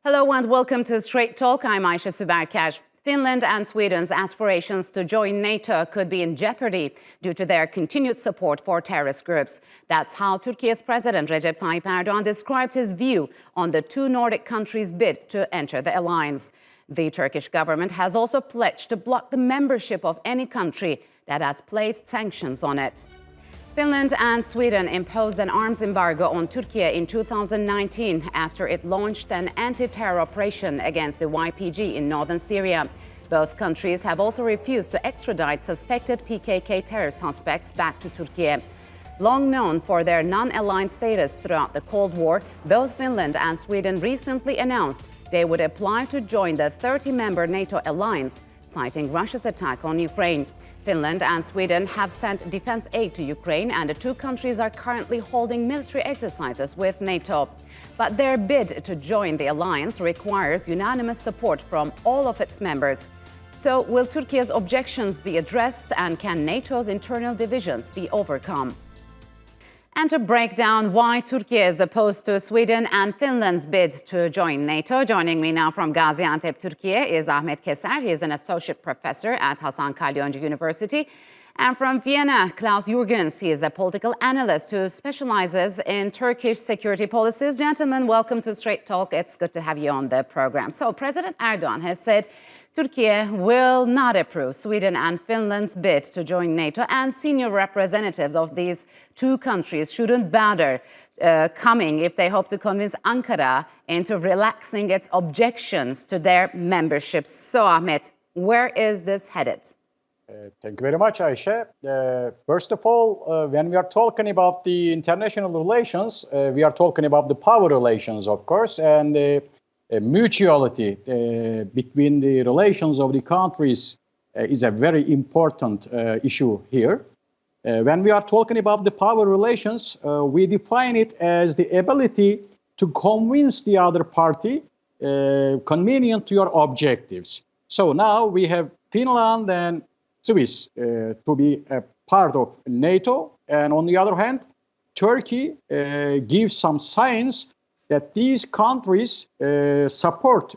Hello and welcome to Straight Talk. I'm Ayşe Süberker. Finland and Sweden's aspirations to join NATO could be in jeopardy due to their continued support for terrorist groups. That's how Turkey's President Recep Tayyip Erdogan described his view on the two Nordic countries' bid to enter the alliance. The Turkish government has also pledged to block the membership of any country that has placed sanctions on it. Finland and Sweden imposed an arms embargo on Türkiye in 2019 after it launched an anti-terror operation against the YPG in northern Syria. Both countries have also refused to extradite suspected PKK terror suspects back to Türkiye. Long known for their non-aligned status throughout the Cold War, both Finland and Sweden recently announced they would apply to join the 30-member NATO alliance, citing Russia's attack on Ukraine. Finland and Sweden have sent defense aid to Ukraine, and the two countries are currently holding military exercises with NATO. But their bid to join the alliance requires unanimous support from all of its members. So will Turkey's objections be addressed, and can NATO's internal divisions be overcome? And to break down why Turkey is opposed to Sweden and Finland's bid to join NATO, joining me now from Gaziantep, Türkiye, is Ahmet Keser. He is an associate professor at Hasan Kalyoncu University. And from Vienna, Klaus Jurgens. He is a political analyst who specializes in Turkish security policies. Gentlemen, welcome to Straight Talk. It's good to have you on the program. So President Erdogan has said Türkiye will not approve Sweden and Finland's bid to join NATO, and senior representatives of these two countries shouldn't bother coming if they hope to convince Ankara into relaxing its objections to their membership. So, Ahmet, where is this headed? Thank you very much, Ayşe. First of all, when we are talking about the international relations, we are talking about the power relations, of course, and mutuality between the relations of the countries is a very important issue here. When we are talking about the power relations, we define it as the ability to convince the other party convenient to your objectives. So now we have Finland and Swiss to be a part of NATO, and on the other hand, Turkey gives some signs that these countries support,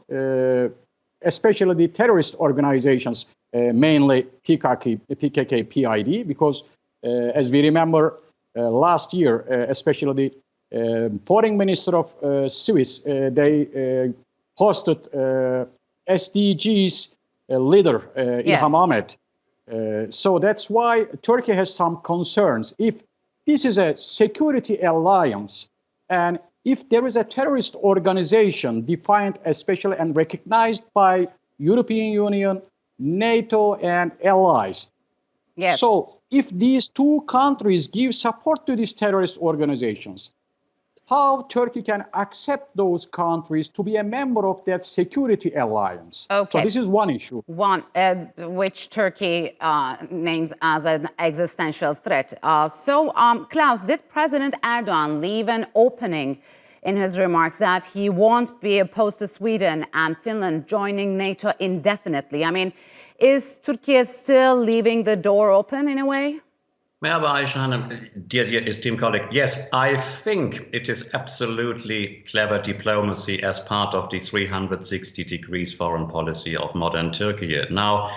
especially the terrorist organizations, mainly PKK, PID, because as we remember last year, especially the foreign minister of Swiss, they hosted SDG's leader, Ilham Ahmet. So that's why Turkey has some concerns. If this is a security alliance, and if there is a terrorist organization defined especially and recognized by European Union, NATO, and allies. Yes. So if these two countries give support to these terrorist organizations, how Turkey can accept those countries to be a member of that security alliance? Okay. So this is one issue. One which Turkey names as an existential threat. Klaus, did President Erdogan leave an opening in his remarks that he won't be opposed to Sweden and Finland joining NATO indefinitely? I mean, is Turkey still leaving the door open in a way? Merhaba Ayşe Hanım, dear esteemed colleague. Yes, I think it is absolutely clever diplomacy as part of the 360 degrees foreign policy of modern Turkey. Now,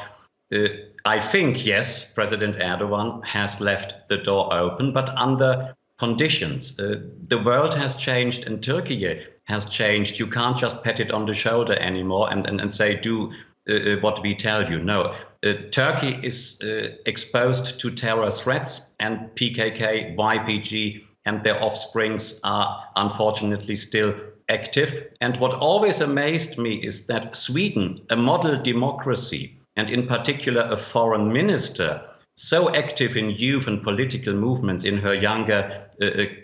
I think, yes, President Erdogan has left the door open, but under conditions. The world has changed and Turkey has changed. You can't just pat it on the shoulder anymore and say, do what we tell you. No. Turkey is exposed to terror threats, and PKK, YPG and their offsprings are unfortunately still active. And what always amazed me is that Sweden, a model democracy, and in particular a foreign minister, so active in youth and political movements in her younger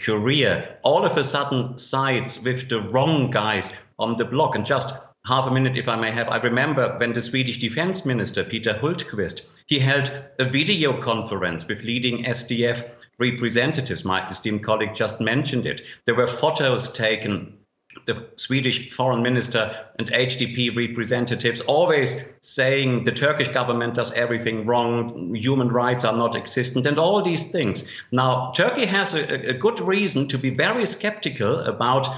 career, all of a sudden sides with the wrong guys on the block. And just half a minute, if I may have, I remember when the Swedish defense minister, Peter Hultqvist, he held a video conference with leading SDF representatives. My esteemed colleague just mentioned it. There were photos taken, the Swedish foreign minister and HDP representatives always saying the Turkish government does everything wrong, human rights are not existent, and all these things. Now, Turkey has a good reason to be very skeptical about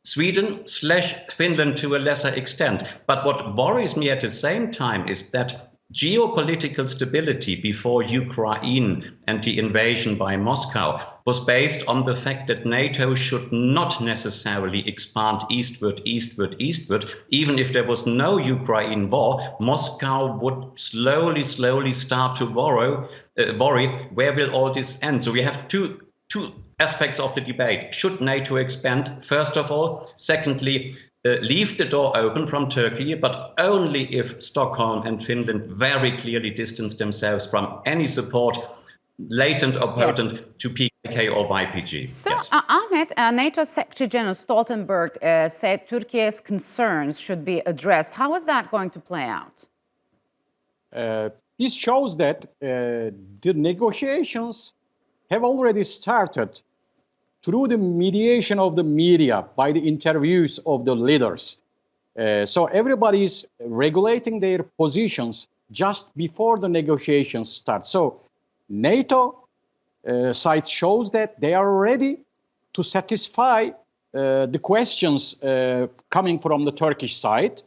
Sweden/Finland to a lesser extent. But what worries me at the same time is that geopolitical stability before Ukraine and the invasion by Moscow was based on the fact that NATO should not necessarily expand eastward. Even if there was no Ukraine war, Moscow would slowly start to worry, where will all this end? So we have two aspects of the debate. Should NATO expand, first of all? Secondly, leave the door open from Turkey, but only if Stockholm and Finland very clearly distance themselves from any support, latent or potent, to PKK or YPG. So, Ahmet, NATO Secretary General Stoltenberg said Turkey's concerns should be addressed. How is that going to play out? This shows that the negotiations have already started through the mediation of the media, by the interviews of the leaders. So everybody is regulating their positions just before the negotiations start. So NATO side shows that they are ready to satisfy the questions coming from the Turkish side.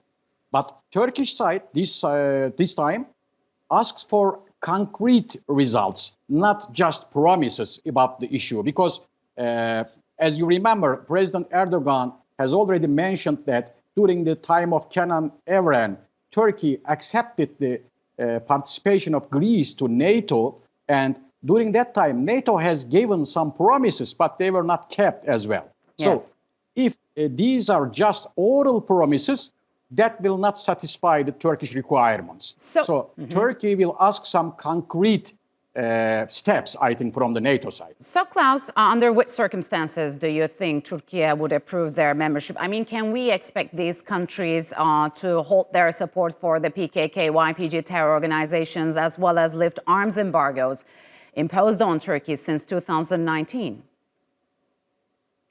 But Turkish side this time asks for concrete results, not just promises about the issue. Because as you remember, President Erdogan has already mentioned that during the time of Kenan Evren, Turkey accepted the participation of Greece to NATO. And during that time, NATO has given some promises, but they were not kept as well. Yes. So if these are just oral promises, that will not satisfy the Turkish requirements. So Turkey will ask some concrete steps, I think, from the NATO side. So, Klaus, under which circumstances do you think Turkey would approve their membership? I mean, can we expect these countries to halt their support for the PKK, YPG terror organizations, as well as lift arms embargoes imposed on Turkey since 2019?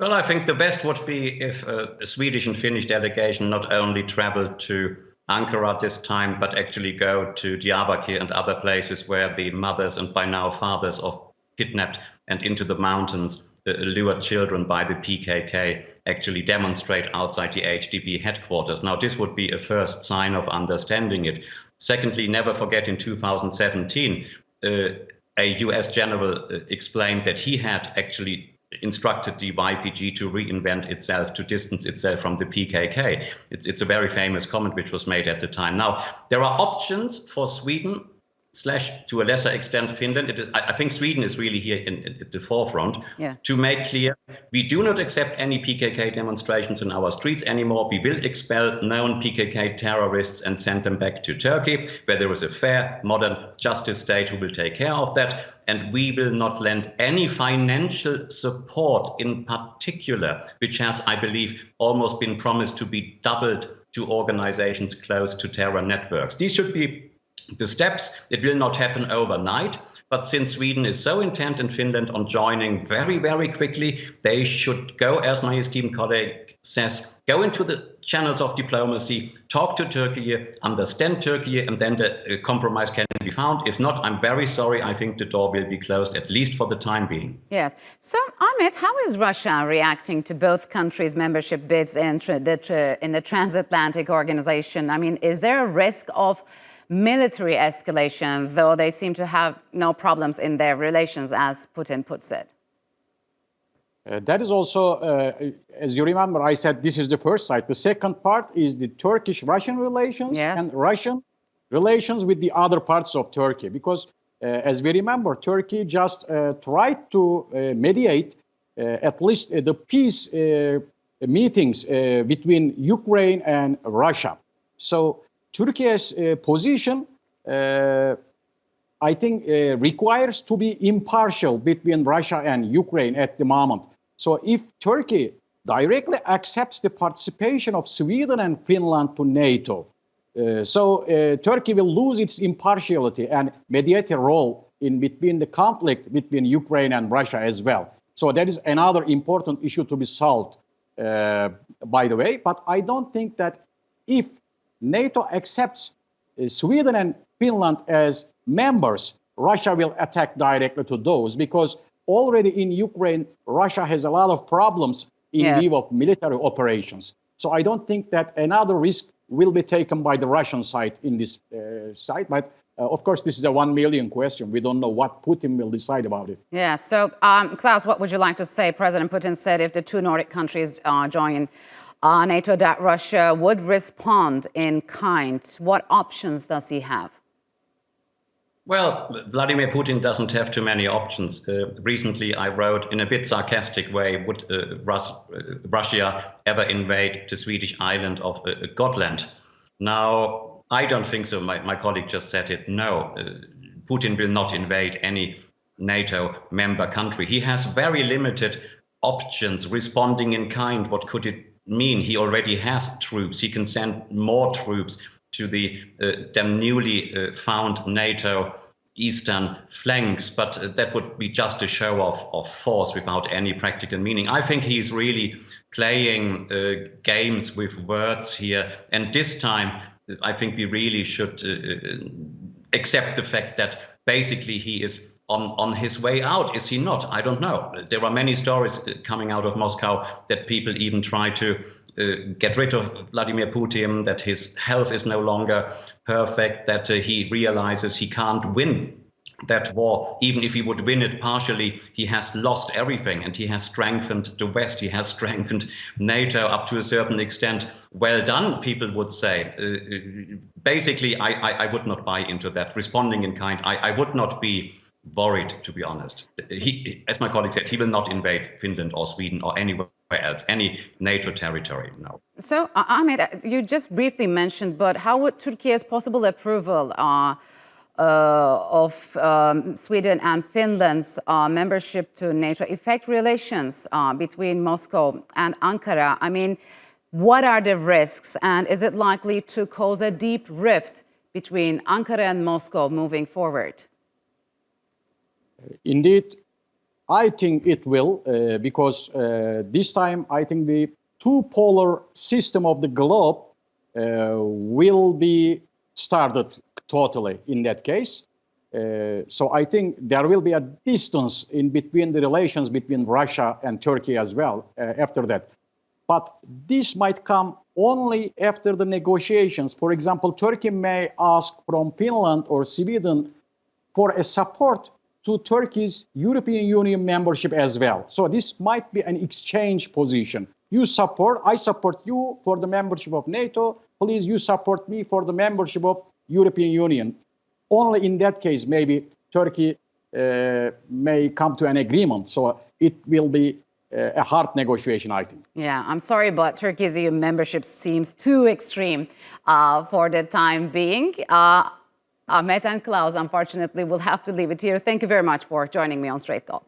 Well, I think the best would be if a Swedish and Finnish delegation not only traveled to Ankara this time, but actually go to Diyarbakir and other places where the mothers and by now fathers of kidnapped and into the mountains lured children by the PKK actually demonstrate outside the HDP headquarters. Now, this would be a first sign of understanding it. Secondly, never forget in 2017, a US general explained that he had actually instructed the YPG to reinvent itself, to distance itself from the PKK. It's a very famous comment which was made at the time. Now, there are options for Sweden / to a lesser extent Finland. I think Sweden is really here at the forefront to make clear we do not accept any PKK demonstrations in our streets anymore. We will expel known PKK terrorists and send them back to Turkey, where there is a fair, modern justice state who will take care of that. And we will not lend any financial support in particular, which has, I believe, almost been promised to be doubled to organizations close to terror networks. These should be the steps. It will not happen overnight, but since Sweden is so intent and Finland on joining very, very quickly, they should go, as my esteemed colleague says, go into the channels of diplomacy, talk to Turkey, understand Turkey, and then the compromise can be found. If not, I'm very sorry. I think the door will be closed, at least for the time being. Yes. So, Ahmet, how is Russia reacting to both countries' membership bids in the transatlantic organization? I mean, is there a risk of military escalation, though they seem to have no problems in their relations, as Putin puts it? That is also, as you remember, I said this is the first side. The second part is the Turkish-Russian relations and Russian relations with the other parts of Turkey. Because as we remember, Turkey just tried to mediate at least the peace meetings between Ukraine and Russia. So Turkey's position, I think, requires to be impartial between Russia and Ukraine at the moment. So if Turkey directly accepts the participation of Sweden and Finland to NATO, Turkey will lose its impartiality and mediator role in between the conflict between Ukraine and Russia as well. So that is another important issue to be solved, by the way. But I don't think that if NATO accepts Sweden and Finland as members, Russia will attack directly to those, because already in Ukraine, Russia has a lot of problems in view of military operations. So I don't think that another risk will be taken by the Russian side in this side. But of course, this is a 1 million question. We don't know what Putin will decide about it. Yeah. So, Klaus, what would you like to say? President Putin said if the two Nordic countries join NATO, that Russia would respond in kind. What options does he have? Well, Vladimir Putin doesn't have too many options. Recently, I wrote in a bit sarcastic way, would Russia ever invade the Swedish island of Gotland? Now, I don't think so. My colleague just said it. No, Putin will not invade any NATO member country. He has very limited options. Responding in kind, what could it mean? He already has troops. He can send more troops to the newly found NATO eastern flanks, but that would be just a show of force without any practical meaning. I think he's really playing games with words here, and this time I think we really should accept the fact that basically he is on his way out. Is he not? I don't know. There are many stories coming out of Moscow that people even try to get rid of Vladimir Putin, that his health is no longer perfect, that he realizes he can't win that war. Even if he would win it partially, he has lost everything, and he has strengthened the West. He has strengthened NATO up to a certain extent. Well done, people would say. Basically, I would not buy into that. Responding in kind, I would not be worried, to be honest. He, as my colleague said, he will not invade Finland or Sweden or anywhere else, any NATO territory, no. So, Ahmet, you just briefly mentioned, but how would Turkey's possible approval of Sweden and Finland's membership to NATO affect relations between Moscow and Ankara? I mean, what are the risks, and is it likely to cause a deep rift between Ankara and Moscow moving forward? Indeed, I think it will, because this time I think the two-polar system of the globe will be started totally in that case. So I think there will be a distance in between the relations between Russia and Turkey as well after that. But this might come only after the negotiations. For example, Turkey may ask from Finland or Sweden for a support to Turkey's European Union membership as well. So this might be an exchange position. You support, I support you for the membership of NATO. Please, you support me for the membership of European Union. Only in that case, maybe Turkey may come to an agreement. So it will be a hard negotiation, I think. Yeah, I'm sorry, but Turkey's EU membership seems too extreme for the time being. Ahmet and Klaus, unfortunately, will have to leave it here. Thank you very much for joining me on Straight Talk.